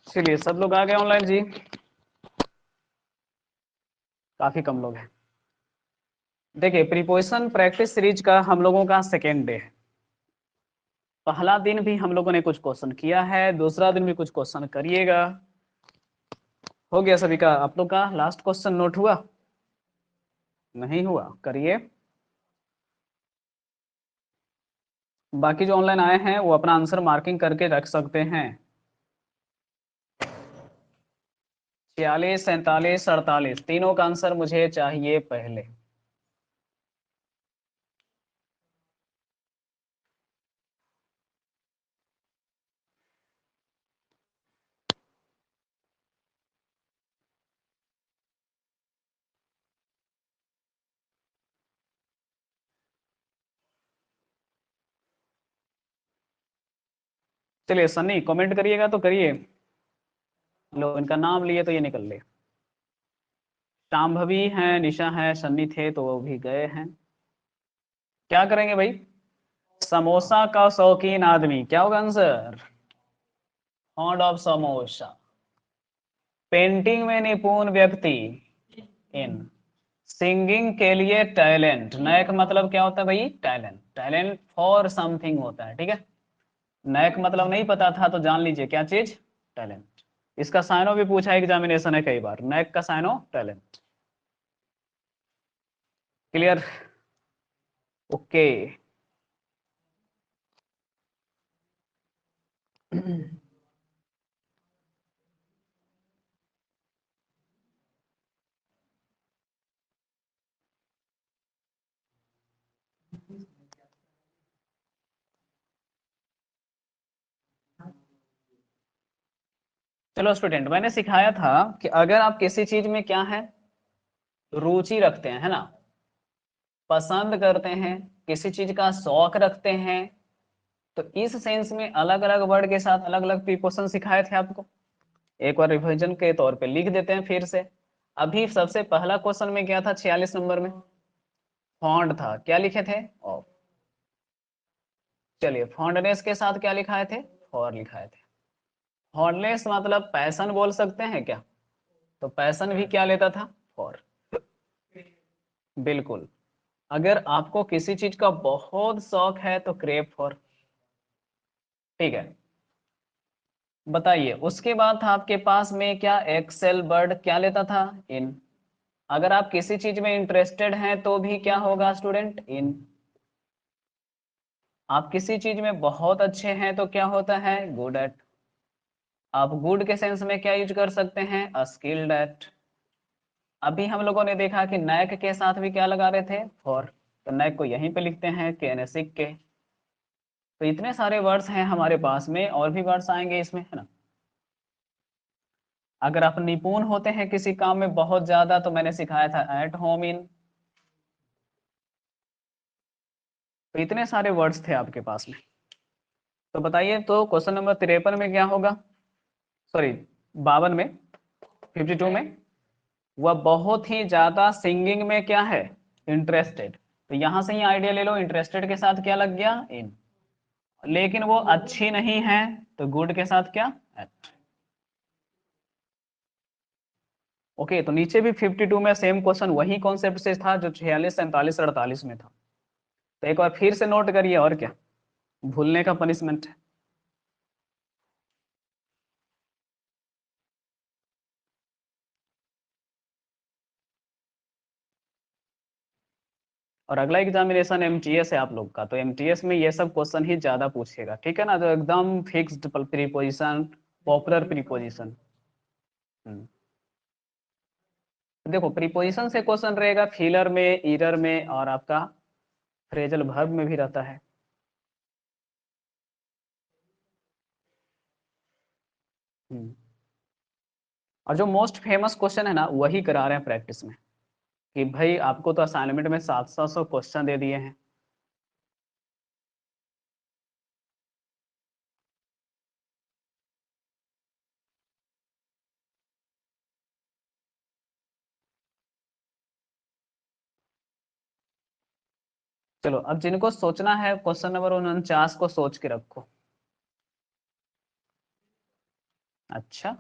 चलिए सब लोग आ गए ऑनलाइन जी। काफी कम लोग हैं। देखिए प्रीपोजिशन प्रैक्टिस सीरीज का हम लोगों का सेकेंड डे है। पहला दिन भी हम लोगों ने कुछ क्वेश्चन किया है, दूसरा दिन भी कुछ क्वेश्चन करिएगा। हो गया सभी का? आप लोग का लास्ट क्वेश्चन नोट हुआ? नहीं हुआ? करिए। बाकी जो ऑनलाइन आए हैं वो अपना आंसर मार्किंग करके रख सकते हैं। 46, 47, 48 तीनों का आंसर मुझे चाहिए पहले। चलिए सन्नी कमेंट करिएगा तो करिए। लो इनका नाम लिए तो ये निकल ले। शांभवी हैं, निशा है, सन्नी थे तो वो भी गए हैं। क्या करेंगे भाई? समोसा का शौकीन आदमी क्या होगा answer? Fond of samosa. Painting में निपुण व्यक्ति। इन सिंगिंग के लिए टैलेंट। नैक मतलब क्या होता है भाई? टैलेंट। टैलेंट फॉर समथिंग होता है, ठीक है। नैक मतलब नहीं पता था तो जान लीजिए क्या चीज? टैलेंट। इसका साइनो भी पूछा एग्जामिनेशन है कई बार, नैक का साइनो टैलेंट। क्लियर? ओके। चलो स्टूडेंट, मैंने सिखाया था कि अगर आप किसी चीज में क्या है, रुचि रखते हैं, है ना, पसंद करते हैं, किसी चीज का शौक रखते हैं, तो इस सेंस में अलग अलग वर्ड के साथ अलग अलग प्रीपोजिशन सिखाए थे आपको। एक बार रिविजन के तौर पे लिख देते हैं फिर से। अभी सबसे पहला क्वेश्चन में क्या था? 46 नंबर में फॉन्ट था, क्या लिखे थे? ऑफ। चलिए फॉन्टनेस के साथ क्या लिखाए थे? फॉर लिखाए थे। फॉन्टनेस मतलब पैशन बोल सकते हैं क्या? तो पैशन भी क्या लेता था? फॉर। बिल्कुल। अगर आपको किसी चीज का बहुत शौक है तो क्रेव फॉर। ठीक है। बताइए उसके बाद था आपके पास में क्या? एक्सेल बर्ड क्या लेता था? इन। अगर आप किसी चीज में इंटरेस्टेड हैं तो भी क्या होगा स्टूडेंट? इन। आप किसी चीज में बहुत अच्छे हैं तो क्या होता है? Good at. आप गुड के सेंस में क्या यूज कर सकते हैं? Skilled at. अभी हम लोगों ने देखा कि नैक के साथ भी क्या लगा रहे थे? फॉर। तो नैक को यहीं पे लिखते हैं केनेसिक के। तो इतने सारे वर्ड्स हैं हमारे पास में, और भी वर्ड्स आएंगे इसमें, है ना। अगर आप निपुण होते हैं किसी काम में बहुत ज्यादा, तो मैंने सिखाया था एट होम इन। तो इतने सारे वर्ड्स थे आपके पास में। तो बताइए तो क्वेश्चन नंबर 53 में क्या होगा? सॉरी 52 में, 52 में वह बहुत ही ज्यादा सिंगिंग में क्या है? इंटरेस्टेड। तो यहां से ही आइडिया ले लो, इंटरेस्टेड के साथ क्या लग गया? इन। लेकिन वो अच्छी नहीं है, तो गुड के साथ क्या? एट। ओके। तो नीचे भी 52 में सेम क्वेश्चन वही कॉन्सेप्ट से था जो 46, 47, 48 में था। तो एक बार फिर से नोट करिए, और क्या, भूलने का पनिशमेंट है। और अगला एग्जामिनेशन एमटीएस है आप लोग का, तो एमटीएस में ये सब क्वेश्चन ही ज्यादा पूछेगा, ठीक है ना, जो एकदम फिक्स्ड प्रीपोजिशन, पॉपुलर प्रीपोजिशन। देखो प्रीपोजिशन से क्वेश्चन रहेगा फिलर में, ईरर में, और आपका फ्रेजल वर्ब में भी रहता है। हम्म। और जो मोस्ट फेमस क्वेश्चन है ना, वही करा रहे हैं प्रैक्टिस में, कि भाई आपको तो असाइनमेंट में 700 क्वेश्चन दे दिए हैं। चलो अब जिनको सोचना है क्वेश्चन नंबर 49 को सोच के रखो। अच्छा,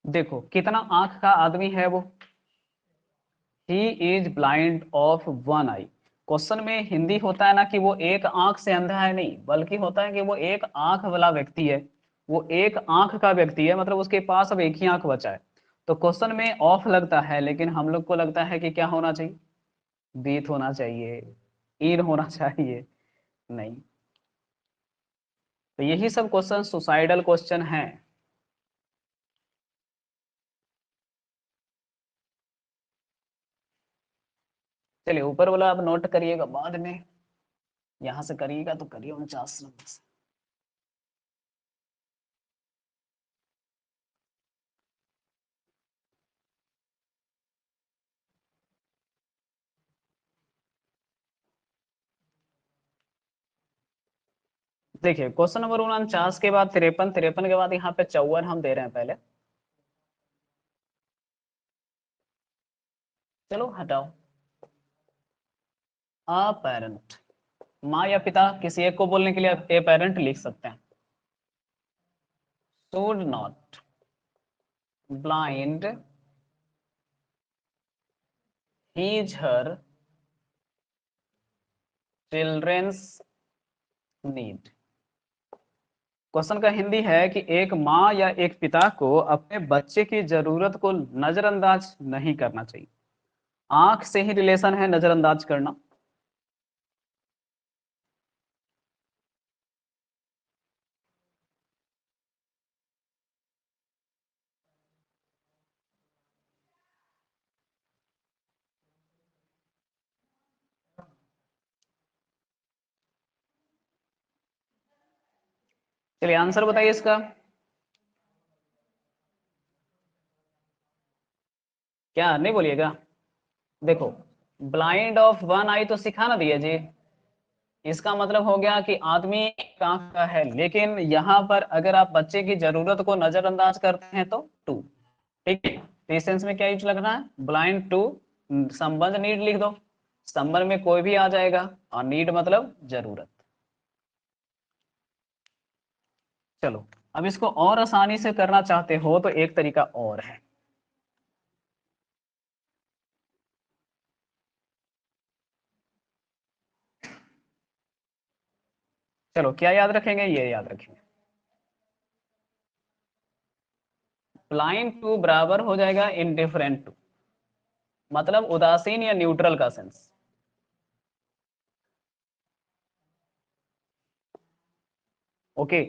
देखो कितना आंख का आदमी है वो। He is blind of one I. Question में हिंदी होता है ना कि वो एक आंख से अंधा है, नहीं, बल्कि होता है कि वो एक आंख वाला व्यक्ति है। वो एक आंख का व्यक्ति है, मतलब उसके पास अब एक ही आंख बचा है। तो क्वेश्चन में ऑफ लगता है, लेकिन हम लोग को लगता है कि क्या होना चाहिए, बीथ होना चाहिए, ईर होना चाहिए। नहीं। तो यही सब क्वेश्चन सुसाइडल क्वेश्चन हैं। चलिए ऊपर वाला आप नोट करिएगा, बाद में यहाँ से करिएगा तो करिए 49 नंबर से। देखिए क्वेश्चन नंबर 49 के बाद 53, 53 के बाद यहाँ पे 54 हम दे रहे हैं पहले। चलो हटाओ। अ पेरेंट, माँ या पिता किसी एक को बोलने के लिए ए पेरेंट लिख सकते हैं। Should not blind his her children's need. Question का हिंदी है कि एक माँ या एक पिता को अपने बच्चे की जरूरत को नजरअंदाज नहीं करना चाहिए। आंख से ही रिलेशन है नजरअंदाज करना। चलिए आंसर बताइए इसका। क्या नहीं बोलिएगा। देखो, ब्लाइंड ऑफ वन आई तो सिखा ना दिया जी। इसका मतलब हो गया कि आदमी एक आंख का है, लेकिन यहाँ पर अगर आप बच्चे की जरूरत को नजरअंदाज करते हैं तो टू। ठीक है, तो इस सेंस में क्या यूज लगना है, ब्लाइंड टू। संबंध नीड लिख दो, संबंध में कोई भी आ जाएगा, और नीड मतलब जरूरत। चलो, अब इसको और आसानी से करना चाहते हो तो एक तरीका और है। चलो क्या याद रखेंगे, ये याद रखेंगे। ब्लाइंड टू बराबर हो जाएगा इनडिफरेंट टू, मतलब उदासीन या न्यूट्रल का सेंस। ओके,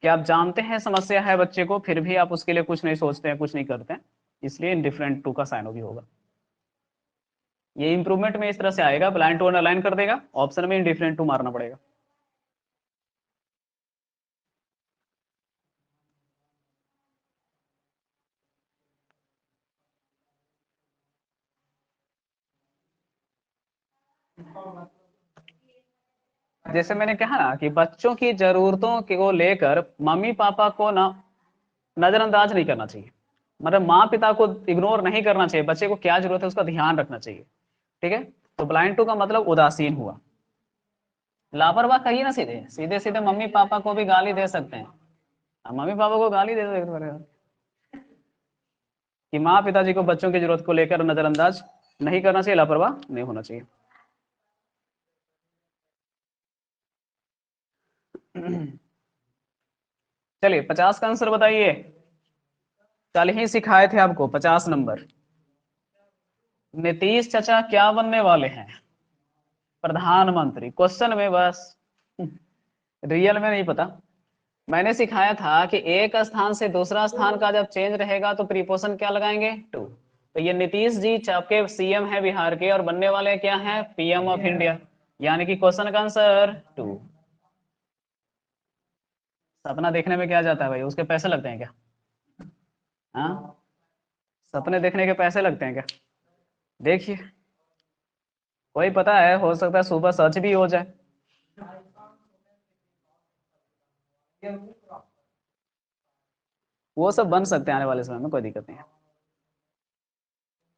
क्या आप जानते हैं समस्या है बच्चे को, फिर भी आप उसके लिए कुछ नहीं सोचते हैं, कुछ नहीं करते हैं, इसलिए इनडिफरेंट टू का साइन भी होगा। ये इंप्रूवमेंट में इस तरह से आएगा, ब्लाइंड टू अलाइन कर देगा, ऑप्शन में इनडिफरेंट टू मारना पड़ेगा। जैसे मैंने कहा ना कि बच्चों की जरूरतों को लेकर मम्मी पापा को ना नजरअंदाज नहीं करना चाहिए। मतलब माँ पिता को इग्नोर नहीं करना चाहिए, बच्चे को क्या जरूरत है उसका ध्यान रखना चाहिए। ठीक है, तो ब्लाइंड टू का मतलब उदासीन हुआ। लापरवाह कहिए ना, सीधे सीधे सीधे मम्मी पापा को भी गाली दे सकते हैं। अब मम्मी पापा को गाली दे दो कि माँ पिताजी को बच्चों की जरूरत को लेकर नजरअंदाज नहीं करना चाहिए, लापरवाह नहीं होना चाहिए। चलिए 50 का आंसर बताइए। कल ही सिखाए थे आपको 50 नंबर। नीतीश चाचा क्या बनने वाले हैं, प्रधानमंत्री। क्वेश्चन में बस, रियल में नहीं पता। मैंने सिखाया था कि एक स्थान से दूसरा स्थान का जब चेंज रहेगा तो प्रीपोजिशन क्या लगाएंगे, टू। तो ये नीतीश जी आपके सीएम है बिहार के, और बनने वाले क्या है, पीएम ऑफ इंडिया। यानी कि क्वेश्चन का आंसर टू। सपना देखने में क्या जाता है भाई, उसके पैसे लगते हैं क्या? हाँ, सपने देखने के पैसे लगते हैं क्या? देखिए, कोई पता है, हो सकता है सुबह सच भी हो जाए। वो सब बन सकते हैं आने वाले समय में, कोई दिक्कत नहीं है।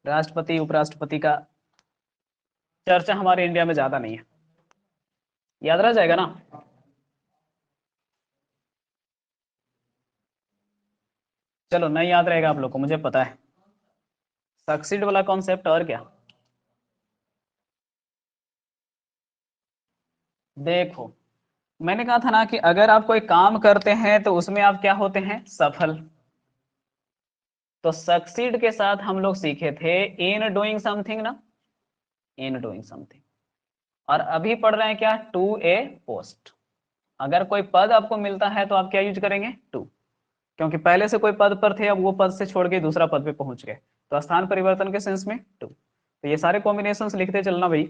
राष्ट्रपति उपराष्ट्रपति का चर्चा हमारे इंडिया में ज्यादा नहीं है, याद रह जाएगा ना। चलो नहीं याद रहेगा आप लोग को, मुझे पता है। सक्सीड वाला कॉन्सेप्ट और क्या। देखो मैंने कहा था ना कि अगर आप कोई काम करते हैं तो उसमें आप क्या होते हैं, सफल। तो सक्सीड के साथ हम लोग सीखे थे इन डूइंग समथिंग ना, इन डूइंग समथिंग। और अभी पढ़ रहे हैं क्या, टू ए पोस्ट। अगर कोई पद आपको मिलता है तो आप क्या यूज करेंगे, टू। क्योंकि पहले से कोई पद पर थे, अब वो पद से छोड़ के दूसरा पद पे पहुंच गए, तो स्थान परिवर्तन के सेंस में टू। तो ये सारे कॉम्बिनेशंस लिखते चलना भाई।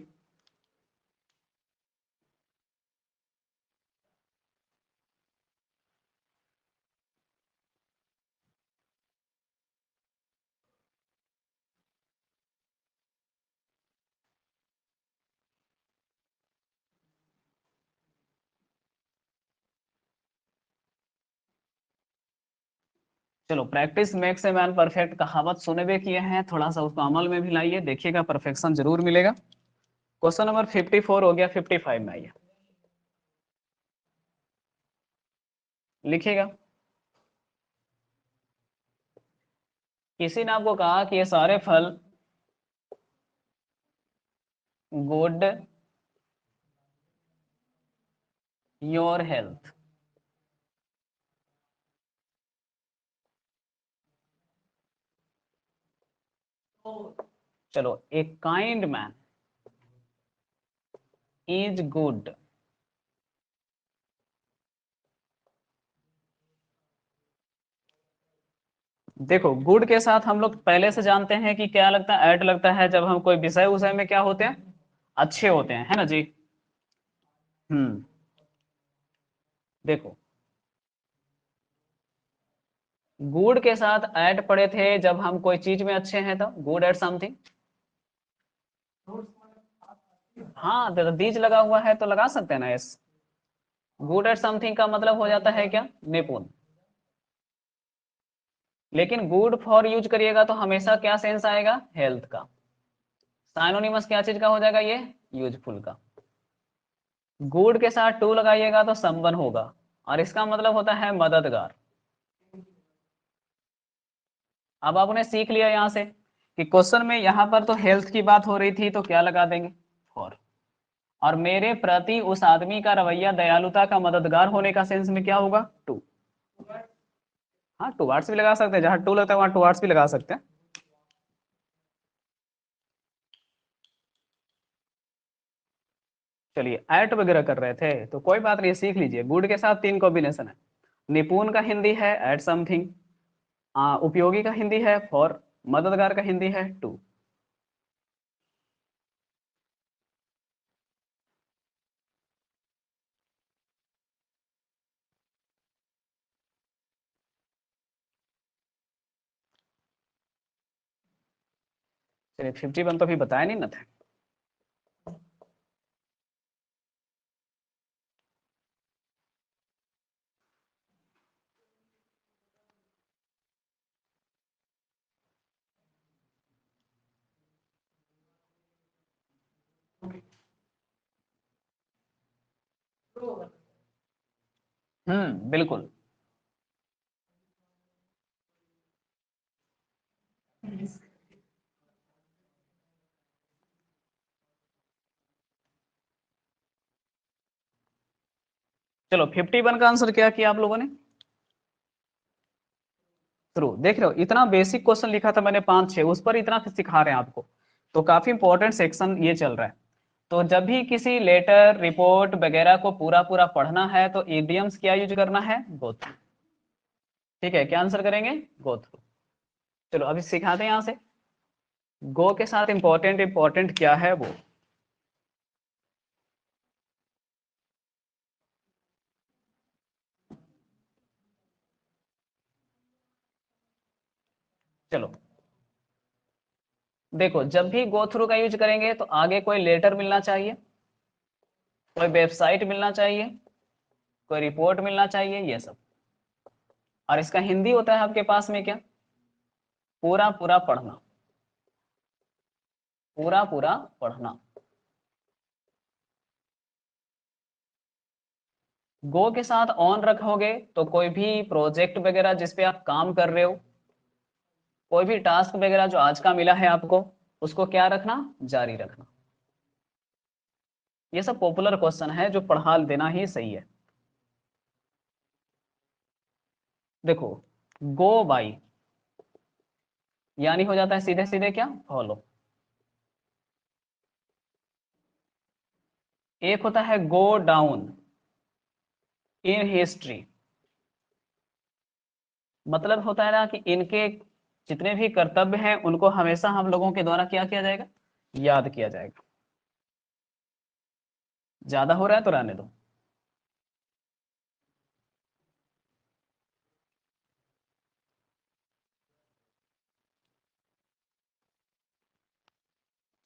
चलो, practice makes a man perfect कहावत सुने हुए किए हैं, थोड़ा सा उसको अमल में भी लाइए, देखिएगा परफेक्शन जरूर मिलेगा। क्वेश्चन नंबर 54 हो गया, 55 में आइए, लिखिएगा। किसी ने आपको कहा कि ये सारे फल गुड योर हेल्थ। चलो, a kind man is good. देखो गुड के साथ हम लोग पहले से जानते हैं कि क्या लगता है, एट लगता है जब हम कोई विषय उषय में क्या होते हैं, अच्छे होते हैं, है ना जी। हम्म। देखो गुड के साथ एट पढ़े थे जब हम कोई चीज में अच्छे हैं, तो गुड एट समथिंग। हाँ तो दीज लगा हुआ है तो लगा सकते हैं ना, यस। गुड एट समथिंग का मतलब हो जाता है क्या, निपुण। लेकिन गुड फॉर यूज करिएगा तो हमेशा क्या सेंस आएगा, हेल्थ का। साइनोनिमस क्या चीज का हो जाएगा ये, यूजफुल का। गुड के साथ टू लगाइएगा तो संबंध होगा, और इसका मतलब होता है मददगार। अब आपने सीख लिया यहाँ से कि क्वेश्चन में यहाँ पर तो हेल्थ की बात हो रही थी, तो क्या लगा देंगे, फॉर। और मेरे प्रति उस आदमी का रवैया दयालुता का, मददगार होने का सेंस में क्या होगा, टू। हाँ टुवार्ड्स भी लगा सकते हैं, जहां टू लगता है वहां टुवार्ड्स भी लगा सकते हैं। चलिए एट वगैरह कर रहे थे तो कोई बात नहीं, सीख लीजिए। गुड के साथ तीन कॉम्बिनेशन है। निपुण का हिंदी है एट समथिंग, उपयोगी का हिंदी है फॉर, मददगार का हिंदी है टू। चलिए 51 तो अभी बताया नहीं ना था। बिल्कुल। चलो 51 का आंसर क्या किया आप लोगों ने, थ्रू। देख रहे हो इतना बेसिक क्वेश्चन लिखा था मैंने, पांच छह, उस पर इतना सिखा रहे हैं आपको। तो काफी इंपॉर्टेंट सेक्शन ये चल रहा है। तो जब भी किसी लेटर रिपोर्ट वगैरह को पूरा पूरा पढ़ना है तो इडियम्स क्या यूज करना है, गो थ्रू। ठीक है, क्या आंसर करेंगे, गो थ्रू। चलो अभी सिखाते हैं यहाँ से, गो के साथ इंपॉर्टेंट इंपॉर्टेंट क्या है वो। चलो देखो, जब भी गो थ्रू का यूज करेंगे तो आगे कोई लेटर मिलना चाहिए, कोई वेबसाइट मिलना चाहिए, कोई रिपोर्ट मिलना चाहिए, ये सब। और इसका हिंदी होता है आपके पास में क्या, पूरा पूरा पढ़ना, पूरा पूरा पढ़ना। गो के साथ ऑन रखोगे तो कोई भी प्रोजेक्ट वगैरह जिस पे आप काम कर रहे हो, कोई भी टास्क वगैरह जो आज का मिला है आपको, उसको क्या रखना, जारी रखना। ये सब पॉपुलर क्वेश्चन है जो पढ़ा देना ही सही है। देखो, गो बाई यानी हो जाता है सीधे सीधे क्या, फॉलो। एक होता है गो डाउन इन हिस्ट्री, मतलब होता है ना कि इनके जितने भी कर्तव्य हैं उनको हमेशा हम लोगों के द्वारा क्या किया जाएगा, याद किया जाएगा। ज्यादा हो रहा है तो रहने दो।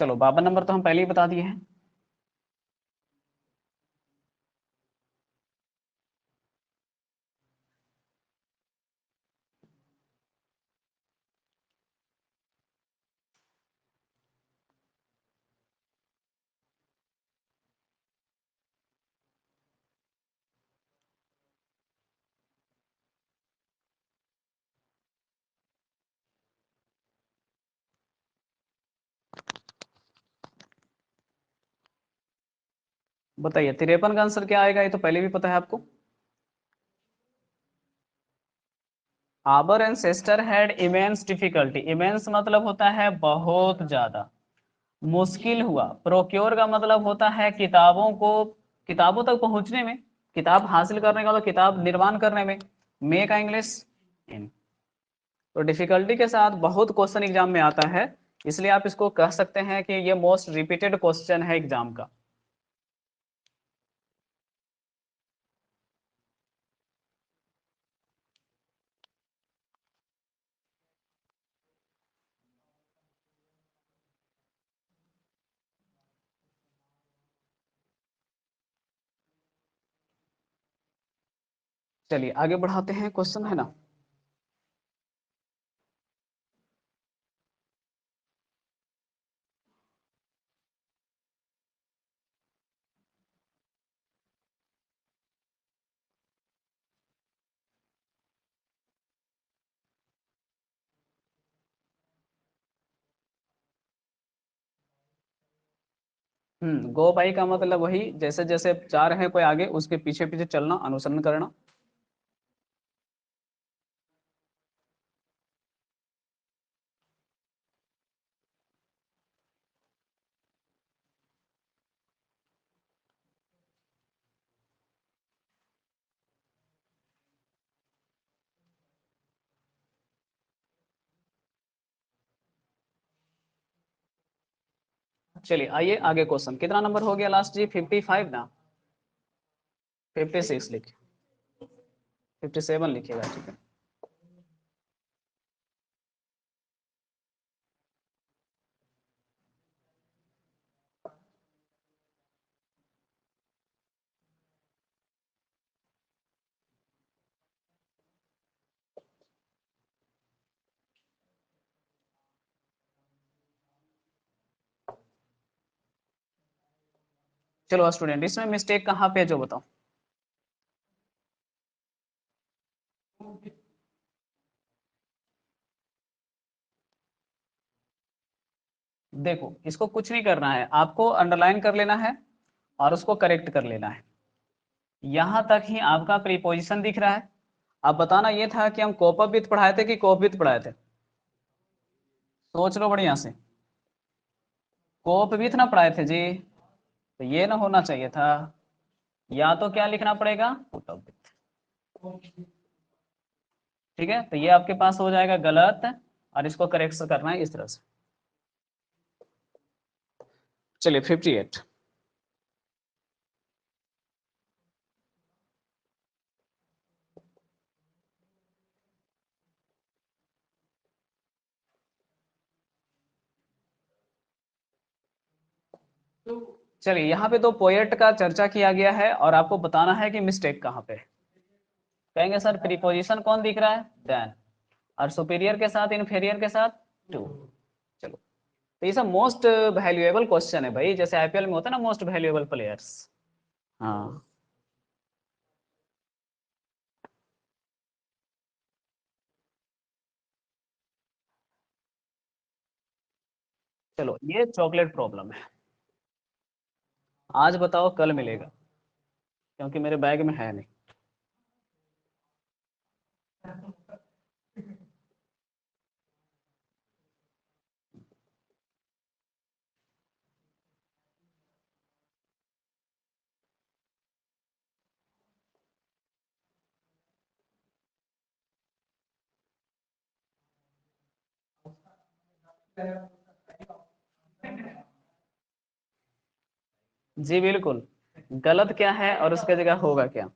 चलो 52 नंबर तो हम पहले ही बता दिए हैं। बताइए 53 का आंसर क्या आएगा, ये तो पहले भी पता है आपको। Our ancestor had immense difficulty, immense मतलब होता है बहुत ज्यादा, मुश्किल हुआ। प्रोक्योर का मतलब होता है किताबों को, किताबों तक पहुंचने में, किताब हासिल करने का, मतलब किताब निर्माण करने में। मे का इंग्लिश इन। तो डिफिकल्टी के साथ बहुत क्वेश्चन एग्जाम में आता है, इसलिए आप इसको कह सकते हैं कि ये मोस्ट रिपीटेड क्वेश्चन है एग्जाम का। चलिए आगे बढ़ाते हैं, क्वेश्चन है ना। गो बाई का मतलब वही, जैसे जैसे जा रहे हैं कोई आगे, उसके पीछे पीछे चलना, अनुसरण करना। चलिए आइए आगे, क्वेश्चन कितना नंबर हो गया लास्ट जी, 55 ना, 56 लिखिए, 57 लिखिएगा, ठीक है। चलो स्टूडेंट, इसमें मिस्टेक कहाँ पे है जो बताओ। देखो इसको कुछ नहीं करना है, आपको अंडरलाइन कर लेना है और उसको करेक्ट कर लेना है। यहां तक ही आपका प्रीपोजिशन दिख रहा है। अब बताना ये था कि हम कोप विथ पढ़ाए थे कि कोप विथ पढ़ाए थे, सोच लो बढ़िया से। कोप विथ ना पढ़ाए थे जी, तो ये ना होना चाहिए था, या तो क्या लिखना पड़ेगा, पुट अप विथ। ठीक है, तो ये आपके पास हो जाएगा गलत, और इसको करेक्ट करना है इस तरह से। चलिए 58। चलिए यहाँ पे तो पोएट का चर्चा किया गया है और आपको बताना है कि मिस्टेक कहाँ पे है। कहेंगे सर प्रीपोजिशन कौन दिख रहा है, देन, और सुपीरियर के साथ इन्फेरियर के साथ टू। चलो, तो ये सब मोस्ट वैल्यूएबल क्वेश्चन है भाई, जैसे आईपीएल में होता है ना मोस्ट वैल्यूएबल प्लेयर्स। हाँ चलो ये चॉकलेट प्रॉब्लम है, आज बताओ कल मिलेगा, क्योंकि मेरे बैग में है नहीं। जी बिल्कुल, गलत क्या है और उसके जगह होगा क्या?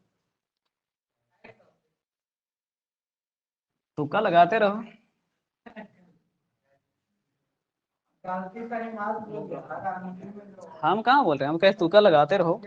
तुक्का लगाते रहो। हम कहाँ बोल रहे हैं, हम कहे तुक्का लगाते रहो।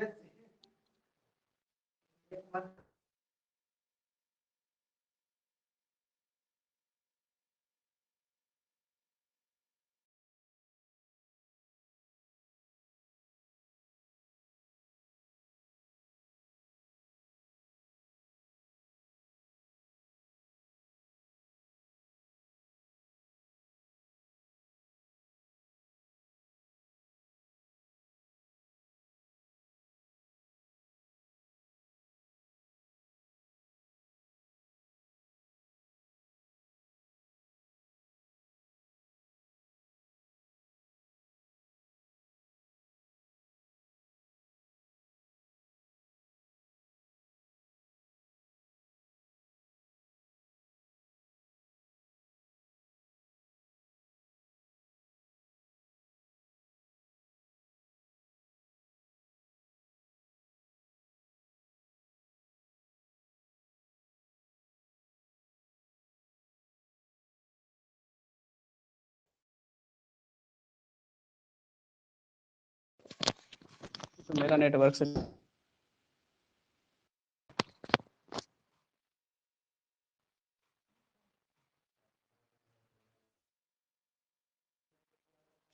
तो मेरा नेटवर्क से।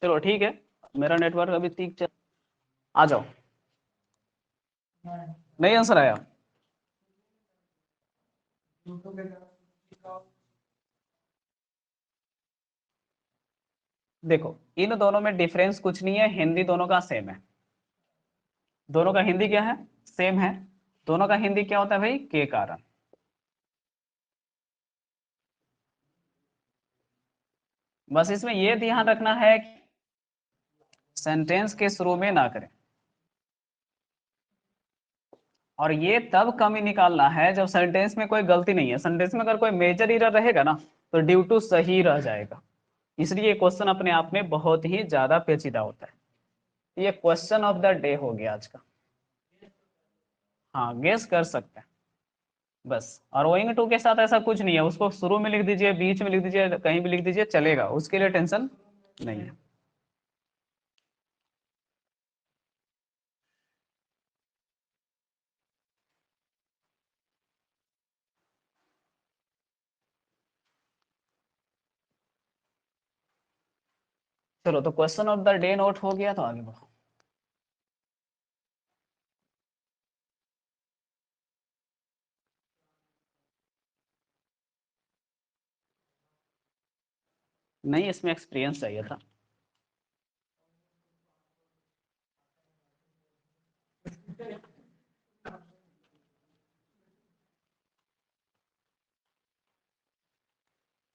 चलो ठीक है, मेरा नेटवर्क अभी ठीक चल। आ जाओ। नहीं आंसर आया। देखो इन दोनों में डिफरेंस कुछ नहीं है, हिंदी दोनों का सेम है। दोनों का हिंदी क्या है? सेम है। दोनों का हिंदी क्या होता है भाई? के कारण। बस इसमें ये ध्यान रखना है कि सेंटेंस के शुरू में ना करें, और ये तब कमी निकालना है जब सेंटेंस में कोई गलती नहीं है। सेंटेंस में अगर कोई मेजर एरर रहेगा ना तो ड्यू टू सही रह जाएगा। इसलिए ये क्वेश्चन अपने आप में बहुत ही ज्यादा पेचीदा होता है। ये क्वेश्चन ऑफ द डे हो गया आज का। हाँ गेस कर सकते हैं बस। और ओइंग टू के साथ ऐसा कुछ नहीं है, उसको शुरू में लिख दीजिए, बीच में लिख दीजिए, कहीं भी लिख दीजिए, चलेगा, उसके लिए टेंशन नहीं है। चलो तो question of the day note हो गया, तो आगे बढ़ो। नहीं, इसमें एक्सपीरियंस चाहिए था।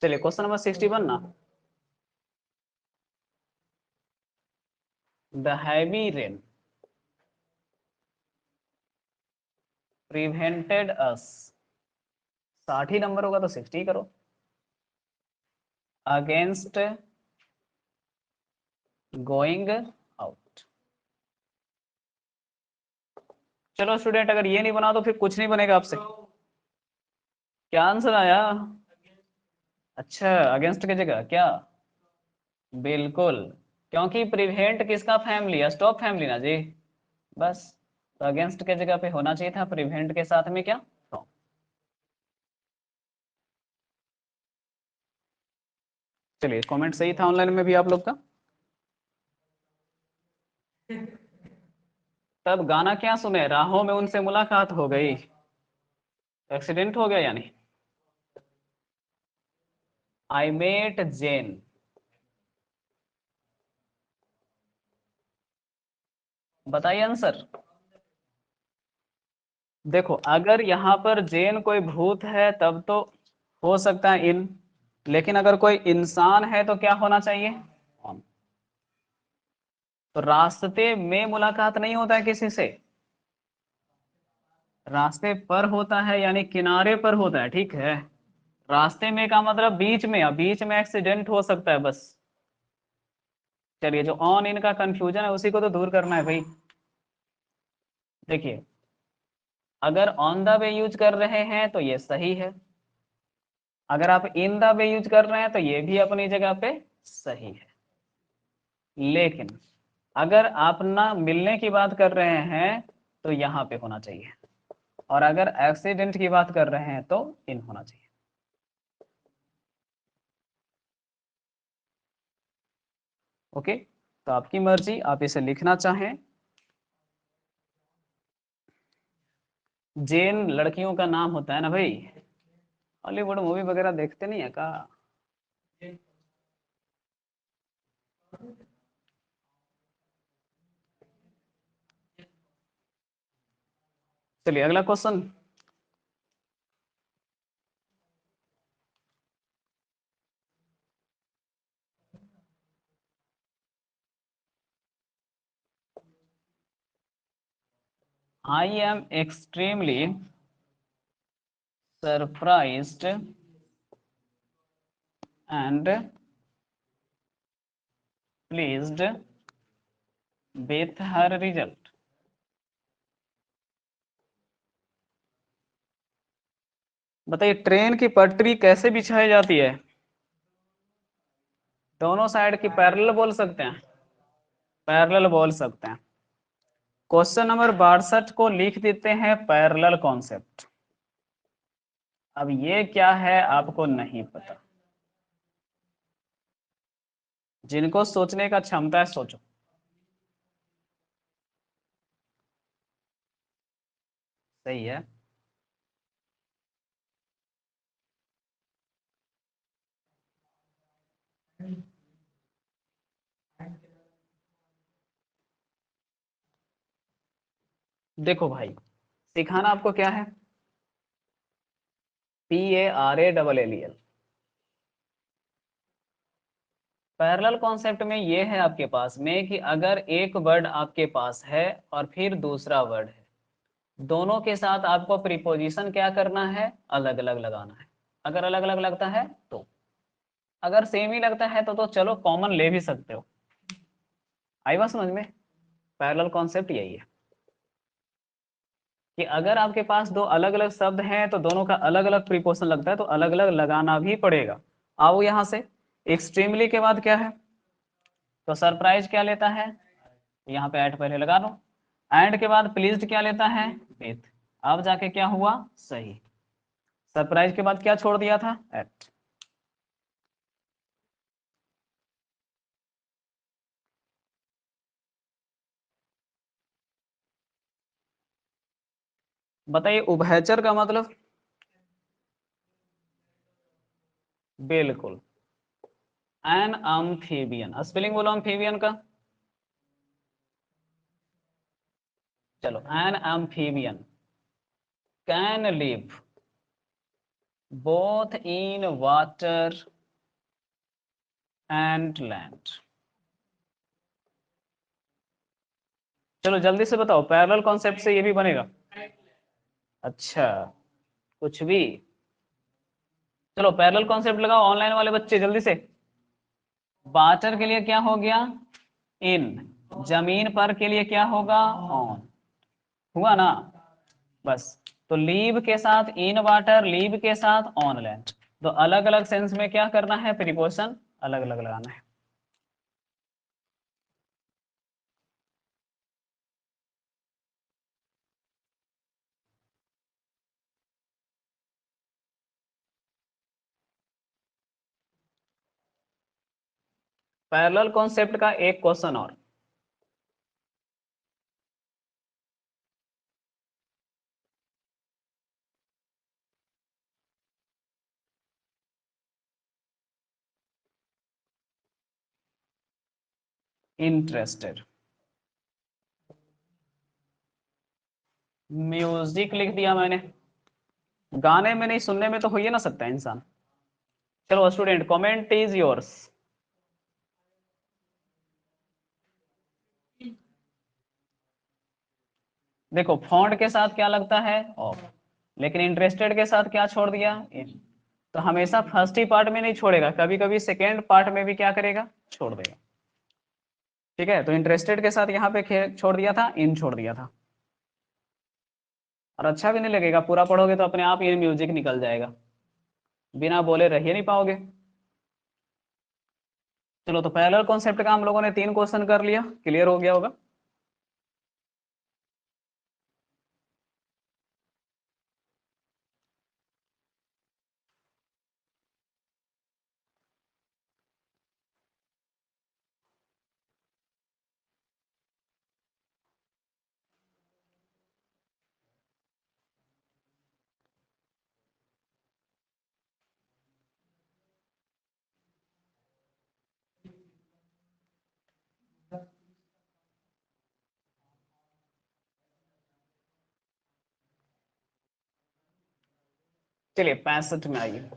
चलिए क्वेश्चन नंबर 61 ना। The heavy rain prevented us. 60 he number होगा तो 60 करो। Against going out. चलो स्टूडेंट, अगर ये नहीं बना तो फिर कुछ नहीं बनेगा आपसे। क्या आंसर आया? अच्छा, अगेंस्ट की जगह क्या? बिल्कुल, क्योंकि प्रिवेंट किसका फैमिली है? स्टॉप फैमिली ना जी। बस, तो अगेंस्ट के जगह पे होना चाहिए था प्रिवेंट के साथ में क्या? stop। चलिए कमेंट सही था ऑनलाइन में भी आप लोग का। तब गाना क्या सुने? राहों में उनसे मुलाकात हो गई। एक्सीडेंट हो गया यानी। आई मेट जेन। बताइए आंसर। देखो अगर यहाँ पर जैन कोई भूत है तब तो हो सकता है इन, लेकिन अगर कोई इंसान है तो क्या होना चाहिए, ऑन। तो रास्ते में मुलाकात नहीं होता है किसी से, रास्ते पर होता है, यानी किनारे पर होता है, ठीक है। रास्ते में का मतलब बीच में, अब बीच में एक्सीडेंट हो सकता है बस। चलिए जो ऑन इन का कंफ्यूजन है उसी को तो दूर करना है भाई। देखिए अगर ऑन द वे यूज कर रहे हैं तो ये सही है, अगर आप इन द वे यूज कर रहे हैं तो ये भी अपनी जगह पे सही है। लेकिन अगर आप ना मिलने की बात कर रहे हैं तो यहाँ पे होना चाहिए, और अगर एक्सीडेंट की बात कर रहे हैं तो इन होना चाहिए। ओके, तो आपकी मर्जी, आप इसे लिखना चाहें। जेन लड़कियों का नाम होता है ना भाई, हॉलीवुड मूवी वगैरह देखते नहीं है का। चलिए अगला question. I am extremely surprised and pleased with her result. बताइए ट्रेन की पटरी कैसे बिछाई जाती है, दोनों साइड की पैरेलल बोल सकते हैं, पैरेलल बोल सकते हैं। क्वेश्चन नंबर 62 को लिख देते हैं पैरेलल कॉन्सेप्ट। अब ये क्या है आपको नहीं पता, जिनको सोचने का क्षमता है सोचो। सही है। देखो भाई सिखाना आपको क्या है, PARALLEL। पैरेलल कॉन्सेप्ट में ये है आपके पास में कि अगर एक वर्ड आपके पास है और फिर दूसरा वर्ड है, दोनों के साथ आपको प्रीपोजिशन क्या करना है, अलग अलग लगाना है। अगर अलग अलग लगता है तो, अगर सेम ही लगता है तो चलो कॉमन ले भी सकते हो। आई बात समझ में। पैरेलल कॉन्सेप्ट यही है कि अगर आपके पास दो अलग अलग शब्द हैं तो दोनों का अलग अलग प्रीपोजिशन लगता है तो अलग अलग लगाना भी पड़ेगा। आओ यहां से, एक्सट्रीमली के बाद क्या है, तो सरप्राइज क्या लेता है, यहाँ पे ऐड पहले लगा दो। एंड के बाद प्लीज्ड क्या लेता है, विथ। अब जाके क्या हुआ, सही। सरप्राइज के बाद क्या छोड़ दिया था, एट। बताइए उभयचर का मतलब, बिल्कुल एन अम्फीबियन। स्पेलिंग बोलो अम्फीबियन का, चलो an amphibian can live both in water and land. चलो जल्दी से बताओ, पैरेलल कॉन्सेप्ट से ये भी बनेगा। अच्छा, कुछ भी। चलो पैरेलल कॉन्सेप्ट लगाओ ऑनलाइन वाले बच्चे जल्दी से। वाटर के लिए क्या हो गया, इन। जमीन पर के लिए क्या होगा, ऑन। हुआ ना, बस। तो लीव के साथ इन वाटर, लीव के साथ ऑन लैंड। तो अलग अलग सेंस में क्या करना है, प्रीपोजिशन अलग अलग लगाना है। पैरेलल कॉन्सेप्ट का एक क्वेश्चन और, इंटरेस्टेड। म्यूजिक लिख दिया मैंने। गाने में नहीं, सुनने में तो हो ही ना सकता है इंसान। चलो स्टूडेंट, कमेंट इज योर्स। देखो फॉन्ट के साथ क्या लगता है, ऑफ, लेकिन इंटरेस्टेड के साथ क्या छोड़ दिया, इन। तो हमेशा फर्स्ट ही पार्ट में नहीं छोड़ेगा, कभी कभी सेकेंड पार्ट में भी क्या करेगा, छोड़ देगा। ठीक है, तो इंटरेस्टेड के साथ यहाँ पे छोड़ दिया था, इन छोड़ दिया था। और अच्छा भी नहीं लगेगा, पूरा पढ़ोगे तो अपने आप इन म्यूजिक निकल जाएगा, बिना बोले रह ही नहीं पाओगे। चलो, तो पैरेलल कॉन्सेप्ट का हम लोगों ने 3 क्वेश्चन कर लिया, क्लियर हो गया होगा। चलिए 65 में आइए।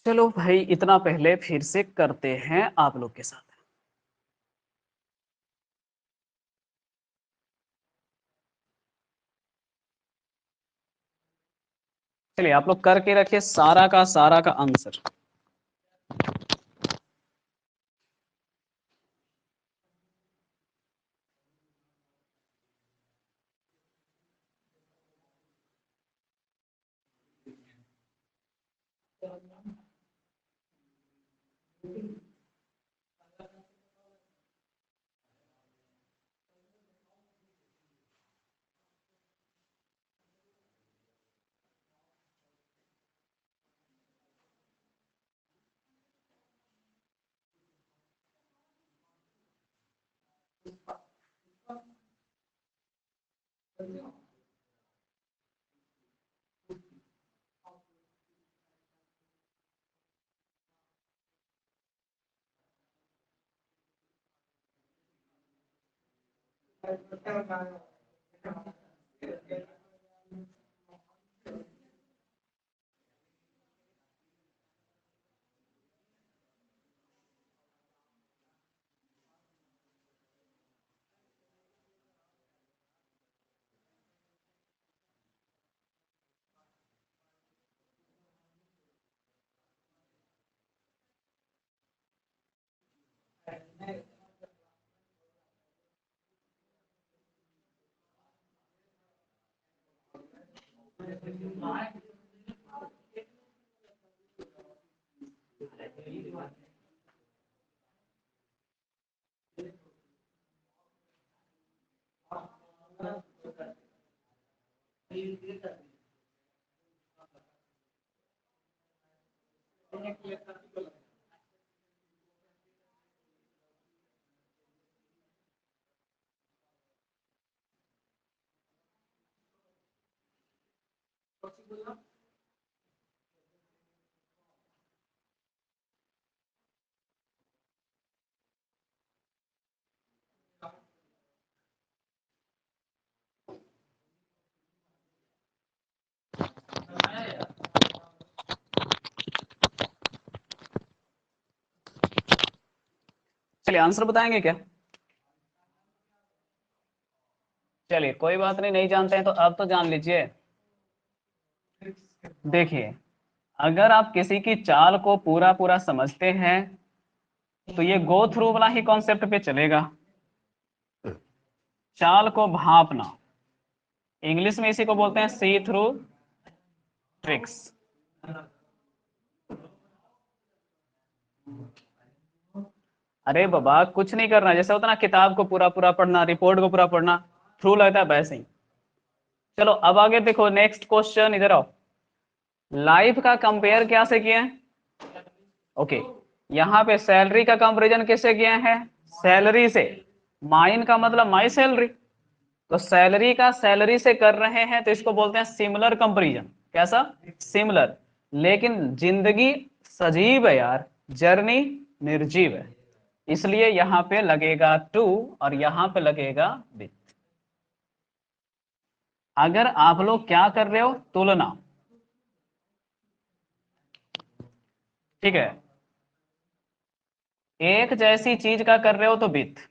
चलो भाई, इतना पहले फिर से करते हैं आप लोग के साथ। चलिए, आप लोग करके रखिए सारा का आंसर। चलिए आंसर बताएंगे क्या? चलिए कोई बात नहीं, नहीं जानते हैं तो अब तो जान लीजिए। देखिए, अगर आप किसी की चाल को पूरा पूरा समझते हैं तो ये गो थ्रू वाला ही कॉन्सेप्ट पे चलेगा। चाल को भांपना, इंग्लिश में इसी को बोलते हैं सी थ्रू ट्रिक्स। अरे बाबा कुछ नहीं करना, जैसे होता ना किताब को पूरा पूरा पढ़ना, रिपोर्ट को पूरा पढ़ना, थ्रू लगता है वैसे ही। चलो अब आगे देखो, नेक्स्ट क्वेश्चन, इधर आओ। लाइफ का कंपेयर क्या से किए हैं? ओके, यहाँ पे सैलरी का कंपेरिजन किससे किए हैं? सैलरी से। माइन का मतलब माई सैलरी, तो सैलरी का सैलरी से कर रहे हैं तो इसको बोलते हैं सिमिलर कंपेरिजन। कैसा? सिमिलर। लेकिन जिंदगी सजीव है यार, जर्नी निर्जीव है, इसलिए यहाँ पे लगेगा टू और यहाँ पे लगेगा विथ। अगर आप लोग क्या कर रहे हो? तुलना। ठीक है, एक जैसी चीज का कर रहे हो तो विथ,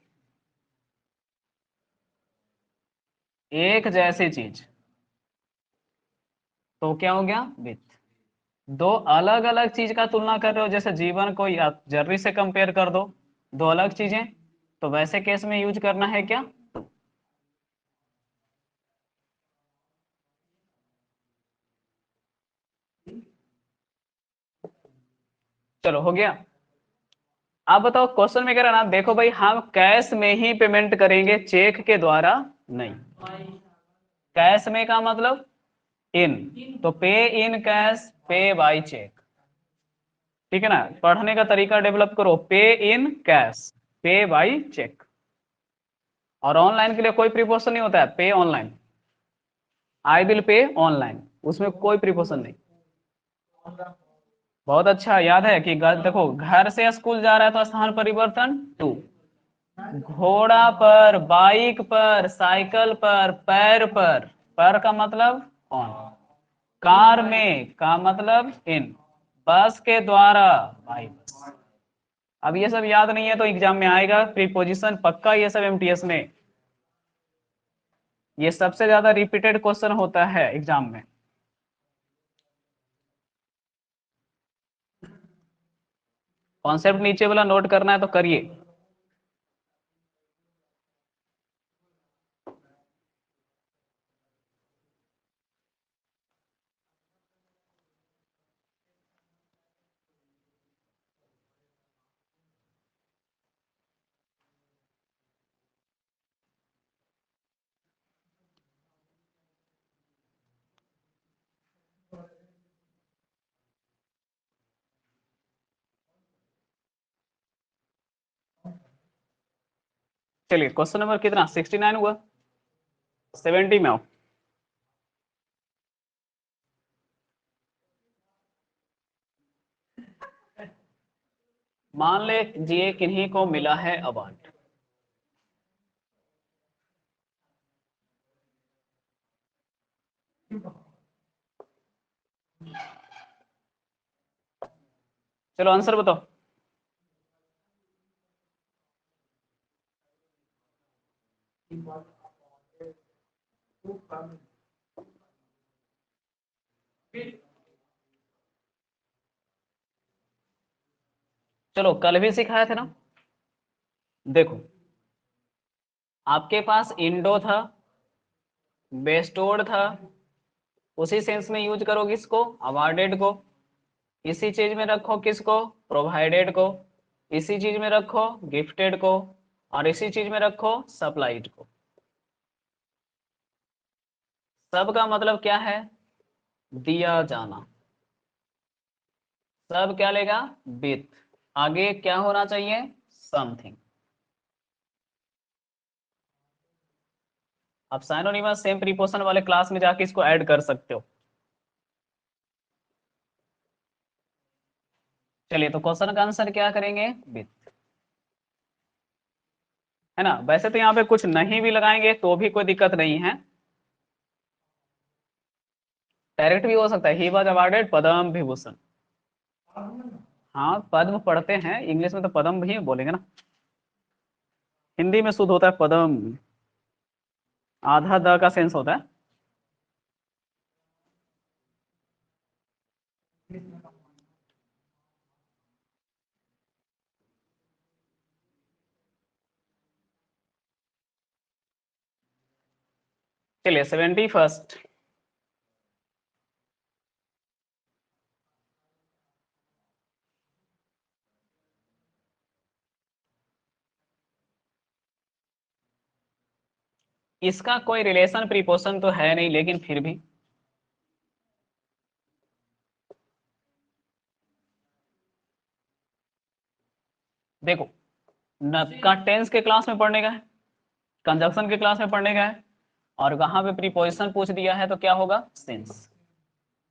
एक जैसी चीज तो क्या हो गया? विथ। दो अलग अलग चीज का तुलना कर रहे हो, जैसे जीवन को या जर्नी से कंपेयर कर दो, दो अलग चीजें, तो वैसे केस में यूज करना है क्या? चलो हो गया। आप बताओ, क्वेश्चन में कह रहा ना, देखो भाई हम कैश में ही पेमेंट करेंगे, चेक के द्वारा नहीं। कैश में का मतलब इन, तो पे इन कैश, पे बाय चेक। ठीक है ना, पढ़ने का तरीका डेवलप करो, पे इन कैश, पे बाय चेक। और ऑनलाइन के लिए कोई प्रीपोजिशन नहीं होता है, पे online, I will pay online, उसमें कोई प्रीपोजिशन नहीं। बहुत अच्छा याद है कि देखो, घर से स्कूल जा रहा है तो स्थान परिवर्तन टू, घोड़ा पर, बाइक पर, साइकिल पर, पैर पर का मतलब ऑन, कार में का मतलब इन, बस के द्वारा बाई बस। अब ये सब याद नहीं है तो एग्जाम में आएगा प्रीपोजिशन पक्का, ये सब एमटीएस में, ये सबसे ज्यादा रिपीटेड क्वेश्चन होता है एग्जाम में। कॉन्सेप्ट नीचे वाला नोट करना है तो करिए। चलिए क्वेश्चन नंबर कितना, 69 हुआ, 70 में आओ। मान लीजिए किन्हीं को मिला है अवार्ड, चलो आंसर बताओ। चलो कल भी सिखाया था ना। देखो आपके पास इंडो था, बेस्टोर्ड था, उसी सेंस में यूज करो किसको, अवार्डेड को। इसी चीज में रखो किसको, प्रोवाइडेड को। इसी चीज में रखो गिफ्टेड को। और इसी चीज में रखो सप्लाइड को। सब का मतलब क्या है, दिया जाना। सब क्या लेगा, विथ। आगे क्या होना चाहिए, समथिंग। आप साइनोनिमस सेम प्रीपोजिशन वाले क्लास में जाके इसको ऐड कर सकते हो। चलिए तो क्वेश्चन का आंसर क्या करेंगे, विथ, है ना। वैसे तो यहाँ पे कुछ नहीं भी लगाएंगे तो भी कोई दिक्कत नहीं है, डायरेक्ट भी हो सकता है, he was awarded Padma Vibhushan. हाँ पद्म पढ़ते हैं, इंग्लिश में तो पद्म भी बोलेंगे ना, हिंदी में शुद्ध होता है पद्म, आधा द का सेंस होता है। चलिए 71st। इसका कोई रिलेशन प्रीपोजिशन तो है नहीं, लेकिन फिर भी देखो, न का टेंस के क्लास में पढ़ने का है, कंजक्शन के क्लास में पढ़ने का है, और वहां पे प्रीपोजिशन पूछ दिया है तो क्या होगा, सिंस।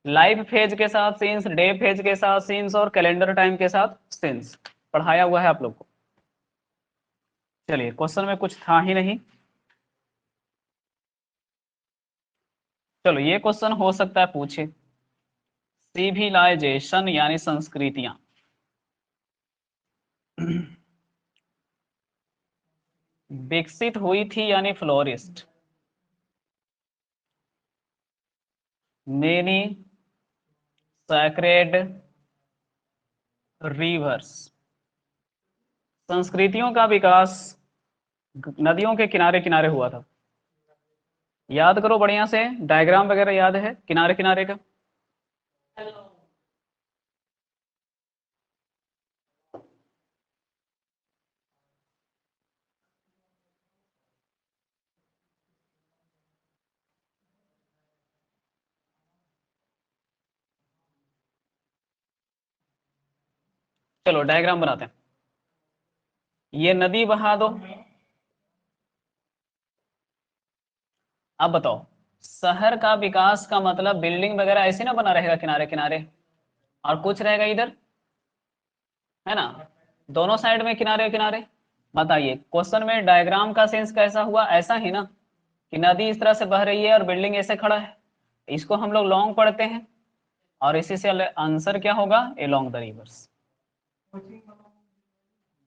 लाइव फेज के साथ सिंस, डे फेज के साथ सिंस, और कैलेंडर टाइम के साथ सिंस पढ़ाया हुआ है आप लोग को। चलिए क्वेश्चन में कुछ था ही नहीं। चलो ये क्वेश्चन हो सकता है पूछे, सिविलाइजेशन यानी संस्कृतियां विकसित हुई थी यानी फ्लोरिस्ट, मेनी सैक्रेड रिवर्स। संस्कृतियों का विकास नदियों के किनारे किनारे हुआ था। याद करो बढ़िया से, डायग्राम वगैरह याद है किनारे किनारे का। चलो डायग्राम बनाते हैं, ये नदी बहा दो। अब बताओ, शहर का विकास का मतलब बिल्डिंग वगैरह ऐसे ना बना रहेगा किनारे किनारे, और कुछ रहेगा इधर, है ना, दोनों साइड में किनारे किनारे। बताइए क्वेश्चन में डायग्राम का सेंस कैसा हुआ, ऐसा ही ना, कि नदी इस तरह से बह रही है और बिल्डिंग ऐसे खड़ा है। इसको हम लोग लॉन्ग पढ़ते हैं, और इसी से आंसर क्या होगा, एलोंग द रिवर्स।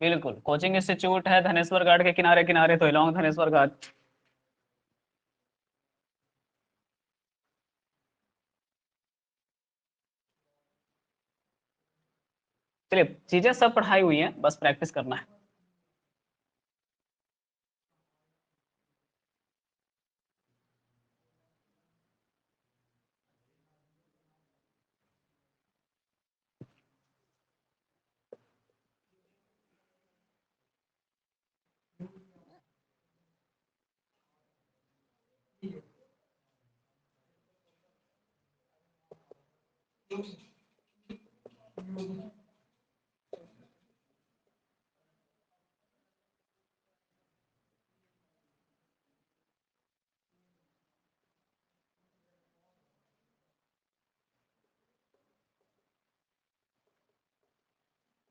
बिल्कुल, कोचिंग इंस्टीट्यूट है धनेश्वर घाट के किनारे किनारे, तो एलोंग धनेश्वर घाट। चलिए चीजें सब पढ़ाई हुई हैं, बस प्रैक्टिस करना है।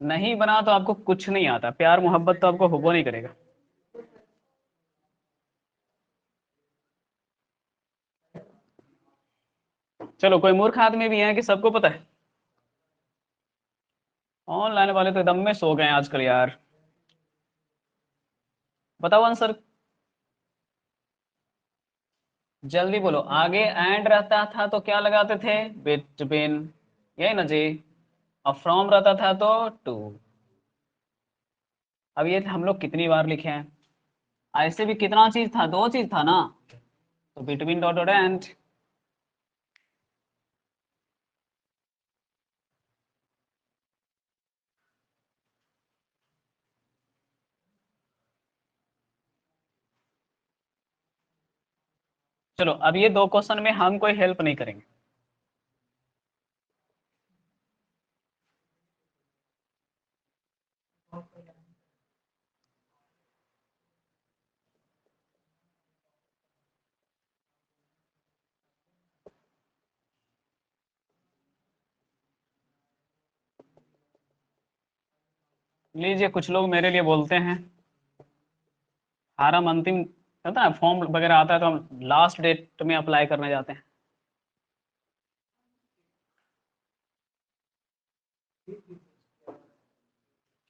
नहीं बना तो आपको कुछ नहीं आता, प्यार मोहब्बत तो आपको हुबो नहीं करेगा। चलो, कोई मूर्ख आदमी भी है कि सबको पता है? ऑनलाइन वाले तो एकदम में सो गए हैं आजकल यार। बताओ आंसर, जल्दी बोलो। आगे एंड रहता था तो क्या लगाते थे? बिटवीन, यही ना जी। और फ्रॉम रहता था तो टू। अब ये हम लोग कितनी बार लिखे हैं? ऐसे भी कितना चीज था, दो चीज था ना, तो बिटवीन डॉट डॉट एंड। चलो, अब ये दो क्वेश्चन में हम कोई हेल्प नहीं करेंगे। लीजिए, कुछ लोग मेरे लिए बोलते हैं फार्म अंतिम होता है, फॉर्म वगैरह आता है तो हम लास्ट डेट में अप्लाई करने जाते हैं।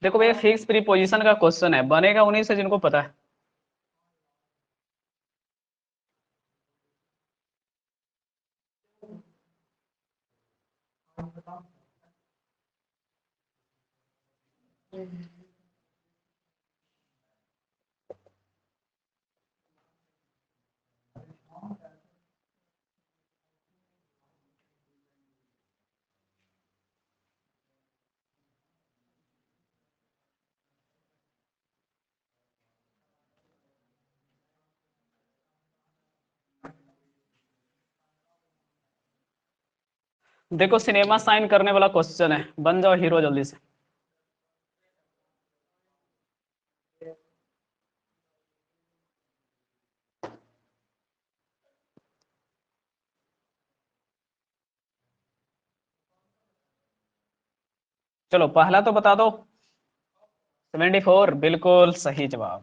देखो भैया, फिक्स प्रीपोजिशन का क्वेश्चन है, बनेगा उन्हीं से जिनको पता है। देखो, सिनेमा साइन करने वाला क्वेश्चन है, बन जाओ हीरो जल्दी से। चलो, पहला तो बता दो। 74 बिल्कुल सही जवाब।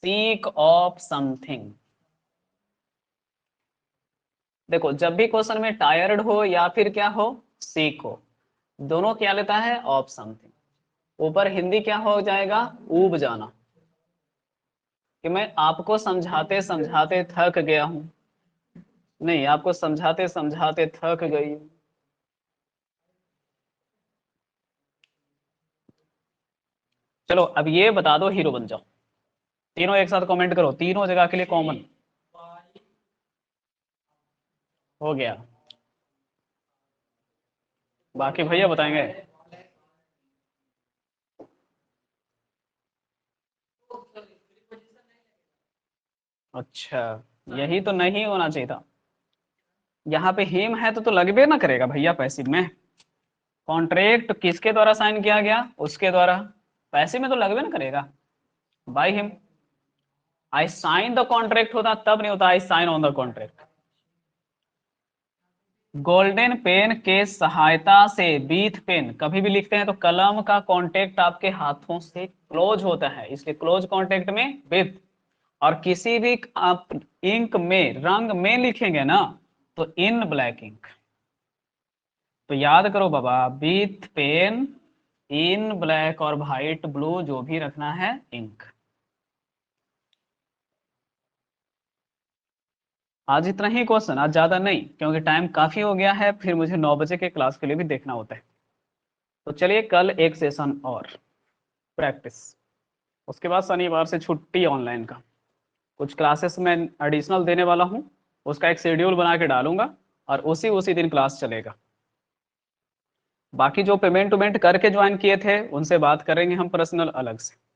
Seek of something. देखो, जब भी क्वेश्चन में टायर्ड हो या फिर क्या हो, सीक हो, दोनों क्या लेता है? Of something. ऊपर हिंदी क्या हो जाएगा? ऊब जाना। कि मैं आपको समझाते समझाते थक गया हूं। नहीं, आपको समझाते समझाते थक गई हूं। चलो, अब ये बता दो, हीरो बन जाओ। तीनों एक साथ कमेंट करो, तीनों जगह के लिए कॉमन। हो गया। बाकी भैया बताएंगे। अच्छा, यही तो नहीं होना चाहिए था। यहाँ पे हिम है तो लगबे ना करेगा भैया पैसिव में। कॉन्ट्रैक्ट किसके द्वारा साइन किया गया? उसके द्वारा। पैसिव में तो लगबे ना करेगा। By him. I sign the contract होता तब नहीं होता I sign on the contract. Golden pen के सहायता से, बीथ पेन कभी भी लिखते हैं तो कलम का कांटेक्ट आपके हाथों से क्लोज होता है, इसलिए क्लोज कांटेक्ट में विथ। और किसी भी आप इंक में, रंग में लिखेंगे ना, तो इन ब्लैक इंक। तो याद करो बाबा, बीथ पेन, इन ब्लैक और वाइट ब्लू, जो भी रखना है इंक। आज इतना ही क्वेश्चन, आज ज्यादा नहीं, क्योंकि टाइम काफी हो गया है, फिर मुझे 9 बजे के क्लास के लिए भी देखना होता है। तो चलिए, कल एक सेशन और प्रैक्टिस, उसके बाद शनिवार से छुट्टी ऑनलाइन का। कुछ क्लासेस मैं एडिशनल देने वाला हूँ, उसका एक शेड्यूल बना के डालूंगा, और उसी उसी दिन क्लास चलेगा। बाकी जो पेमेंट वेमेंट करके ज्वाइन किए थे, उनसे बात करेंगे हम पर्सनल अलग से।